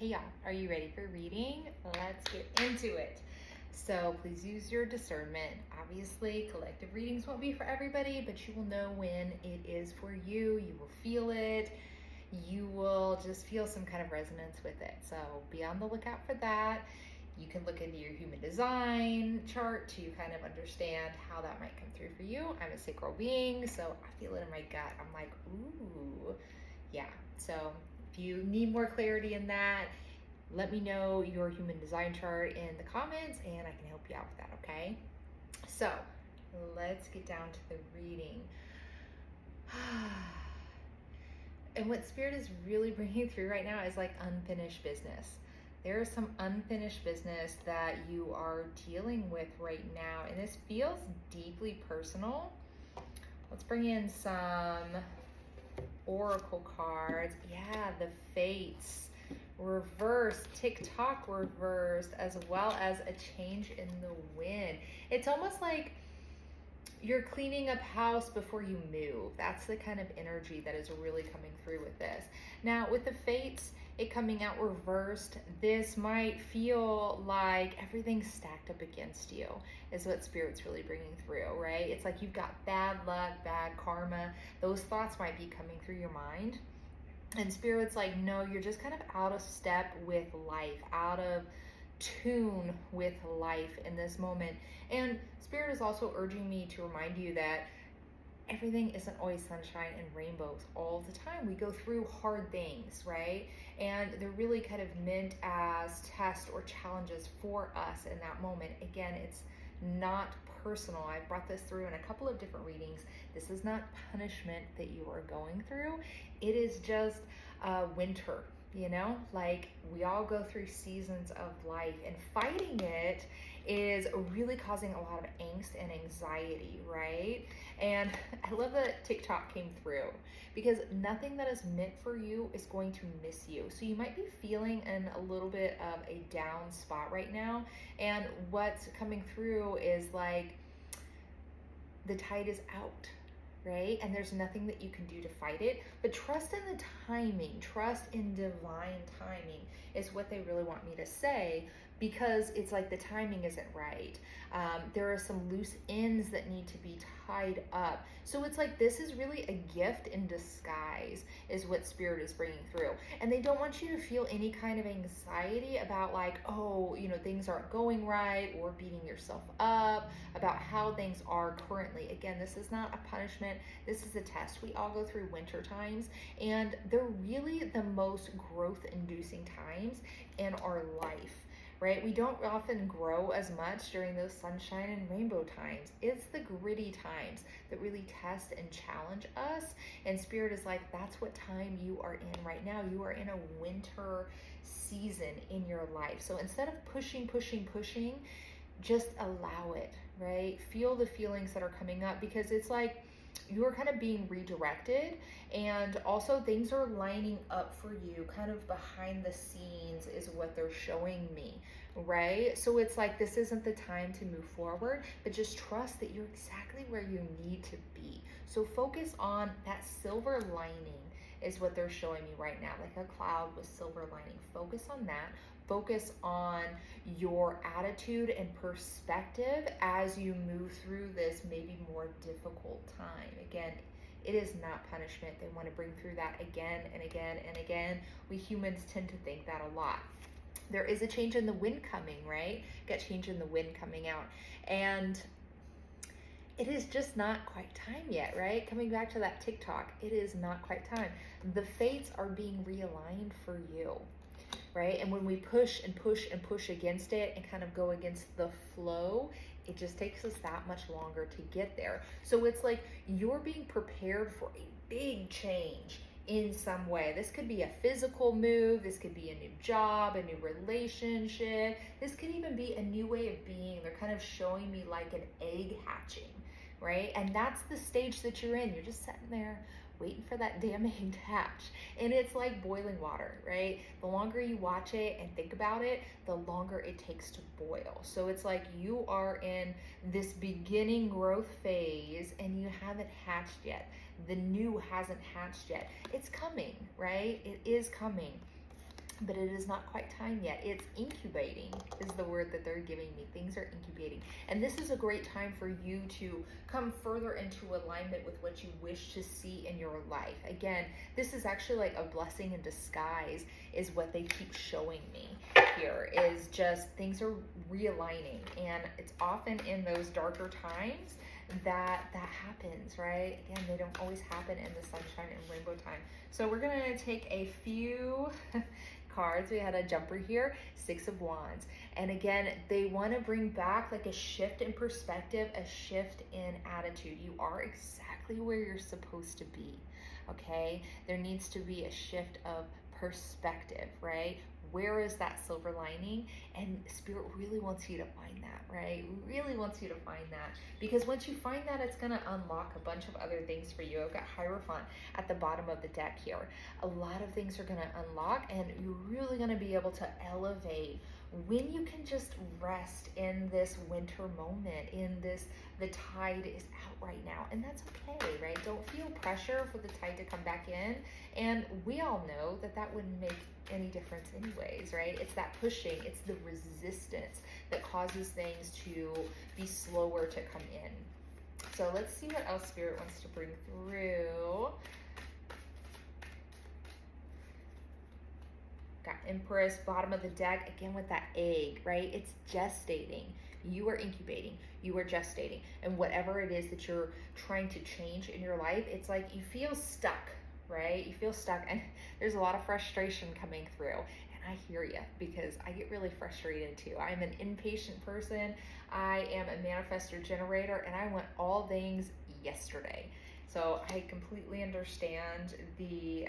Hey y'all, are you ready for reading? Let's get into it. So please use your discernment. Obviously, collective readings won't be for everybody, but you will know when it is for you. You will feel it. You will just feel some kind of resonance with it. So be on the lookout for that. You can look into your human design chart to kind of understand how that might come through for you. I'm a sacral being, so I feel it in my gut. I'm like, ooh, yeah. So if you need more clarity in that, let me know your human design chart in the comments and I can help you out with that, okay? So let's get down to the reading. And what Spirit is really bringing through right now is like unfinished business. There is some unfinished business that you are dealing with right now, and this feels deeply personal. Let's bring in some oracle cards. Yeah, the Fates reversed, TikTok reversed, as well as a change in the wind. It's almost like you're cleaning up house before you move. That's the kind of energy that is really coming through with this. Now, with the Fates, it coming out reversed, this might feel like everything's stacked up against you, is what Spirit's really bringing through, right? It's like you've got bad luck, bad karma. Those thoughts might be coming through your mind. And Spirit's like, no, you're just kind of out of step with life, out of tune with life in this moment. And Spirit is also urging me to remind you that everything isn't always sunshine and rainbows all the time. We go through hard things, right? And they're really kind of meant as tests or challenges for us in that moment. Again, it's not personal. I've brought this through in a couple of different readings. This is not punishment that you are going through. It is just winter. You know, like we all go through seasons of life, and fighting it is really causing a lot of angst and anxiety, right? And I love that TikTok came through, because nothing that is meant for you is going to miss you. So you might be feeling in a little bit of a down spot right now. And what's coming through is like the tide is out, right? And there's nothing that you can do to fight it, but trust in the timing, trust in divine timing is what they really want me to say, because it's like the timing isn't right. There are some loose ends that need to be tied up. So it's like, this is really a gift in disguise is what Spirit is bringing through. And they don't want you to feel any kind of anxiety about like, oh, you know, things aren't going right, or beating yourself up about how things are currently. Again, this is not a punishment. This is a test. We all go through winter times, and they're really the most growth inducing times in our life, right? We don't often grow as much during those sunshine and rainbow times. It's the gritty times that really test and challenge us. And Spirit is like, that's what time you are in right now. You are in a winter season in your life. So instead of pushing, just allow it, right? Feel the feelings that are coming up, because it's like you're kind of being redirected, and also things are lining up for you kind of behind the scenes is what they're showing me, right? So it's like, this isn't the time to move forward, but just trust that you're exactly where you need to be. So focus on that silver lining is what they're showing me right now, like a cloud with silver lining. Focus on that. Focus on your attitude and perspective as you move through this maybe more difficult time. Again, it is not punishment. They want to bring through that again and again and again. We humans tend to think that a lot. There is a change in the wind coming, right? Got change in the wind coming out. And it is just not quite time yet, right? Coming back to that TikTok, it is not quite time. The Fates are being realigned for you, right? And when we push and push and push against it and kind of go against the flow, it just takes us that much longer to get there. So it's like you're being prepared for a big change in some way. This could be a physical move. This could be a new job, a new relationship. This could even be a new way of being. They're kind of showing me like an egg hatching, right? And that's the stage that you're in. You're just sitting there waiting for that damn egg to hatch. And it's like boiling water, right? The longer you watch it and think about it, the longer it takes to boil. So it's like you are in this beginning growth phase and you haven't hatched yet. The new hasn't hatched yet. It's coming, right? It is coming. but it is not quite time yet. It's incubating is the word that they're giving me. Things are incubating. And this is a great time for you to come further into alignment with what you wish to see in your life. Again, this is actually like a blessing in disguise is what they keep showing me here, is just things are realigning. And it's often in those darker times that happens, right? Again, they don't always happen in the sunshine and rainbow time. So we're gonna take a few cards. We had a jumper here, Six of Wands. And again, they want to bring back like a shift in perspective, a shift in attitude. You are exactly where you're supposed to be, okay? There needs to be a shift of perspective, right? Where is that silver lining? And Spirit really wants you to find that, right? Really wants you to find that. Because once you find that, it's going to unlock a bunch of other things for you. I've got Hierophant at the bottom of the deck here. A lot of things are going to unlock, and you're really going to be able to elevate when you can just rest in this winter moment, in this, the tide is out right now, and that's okay, right? Don't feel pressure for the tide to come back in. And we all know that that wouldn't make any difference anyways, right? It's that pushing, it's the resistance that causes things to be slower to come in. So let's see what else Spirit wants to bring through. Got Empress, bottom of the deck, again with that egg, right? It's gestating. You are incubating, you are gestating. And whatever it is that you're trying to change in your life, it's like you feel stuck, right? You feel stuck, and there's a lot of frustration coming through. And I hear you, because I get really frustrated too. I'm an impatient person. I am a manifestor generator, and I want all things yesterday. So I completely understand the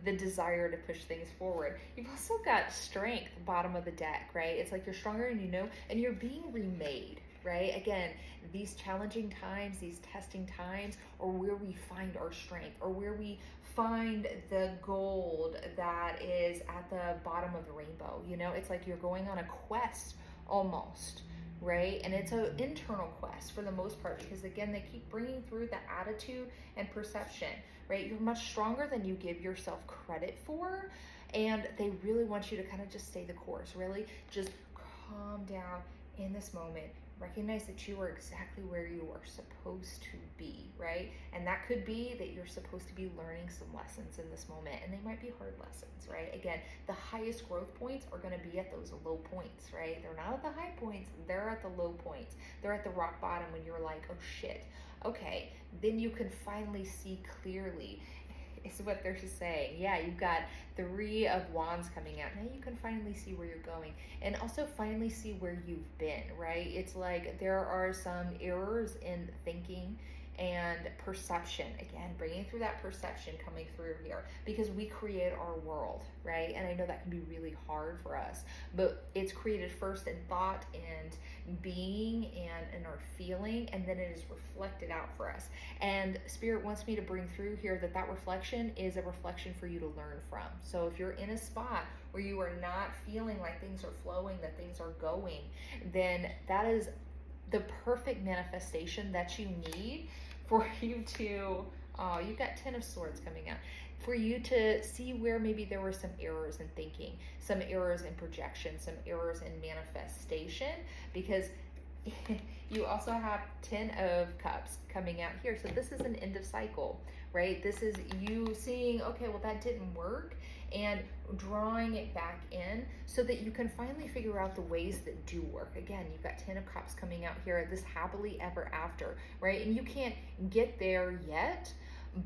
the desire to push things forward. You've also got Strength, bottom of the deck, right? It's like you're stronger and you know, and you're being remade, right? Again, these challenging times, these testing times, are where we find our strength, or where we find the gold that is at the bottom of the rainbow. You know, it's like you're going on a quest almost, right? And it's an internal quest for the most part, because again, they keep bringing through the attitude and perception, right? You're much stronger than you give yourself credit for, and they really want you to kind of just stay the course, really just calm down in this moment. Recognize that you are exactly where you are supposed to be, right? And that could be that you're supposed to be learning some lessons in this moment, and they might be hard lessons, right? Again, the highest growth points are going to be at those low points, right? They're not at the high points, they're at the low points. They're at the rock bottom when you're like, oh shit, okay. Then you can finally see clearly, is what they're saying. Yeah, you've got Three of Wands coming out. Now you can finally see where you're going, and also finally see where you've been, right? It's like there are some errors in thinking and perception. Again, bringing through that perception coming through here, because we create our world, right? And I know that can be really hard for us, but it's created first in thought and being and in our feeling, and then it is reflected out for us. And Spirit wants me to bring through here that that reflection is a reflection for you to learn from. So if you're in a spot where you are not feeling like things are flowing, that things are going, then that is the perfect manifestation that you need for you to, oh, you've got Ten of Swords coming out, for you to see where maybe there were some errors in thinking, some errors in projection, some errors in manifestation, because you also have Ten of Cups coming out here. So this is an end of cycle, right? This is you seeing, okay, well, that didn't work, and drawing it back in so that you can finally figure out the ways that do work. Again, you've got Ten of Cups coming out here, this happily ever after, right? And you can't get there yet,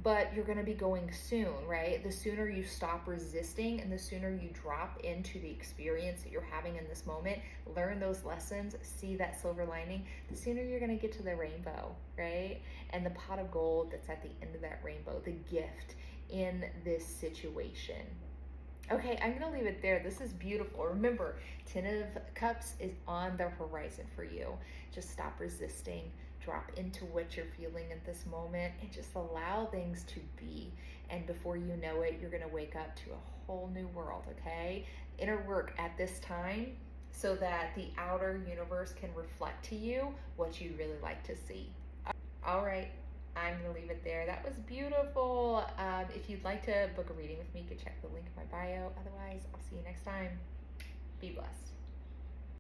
but you're going to be going soon, right? The sooner you stop resisting, and the sooner you drop into the experience that you're having in this moment, learn those lessons, see that silver lining, the sooner you're going to get to the rainbow, right? And the pot of gold that's at the end of that rainbow, the gift in this situation. Okay, I'm going to leave it there. This is beautiful. Remember, Ten of Cups is on the horizon for you. Just stop resisting. Drop into what you're feeling at this moment, and just allow things to be. And before you know it, you're going to wake up to a whole new world, okay? Inner work at this time so that the outer universe can reflect to you what you'd really like to see. All right. I'm going to leave it there. That was beautiful. If you'd like to book a reading with me, you can check the link in my bio. Otherwise, I'll see you next time. Be blessed.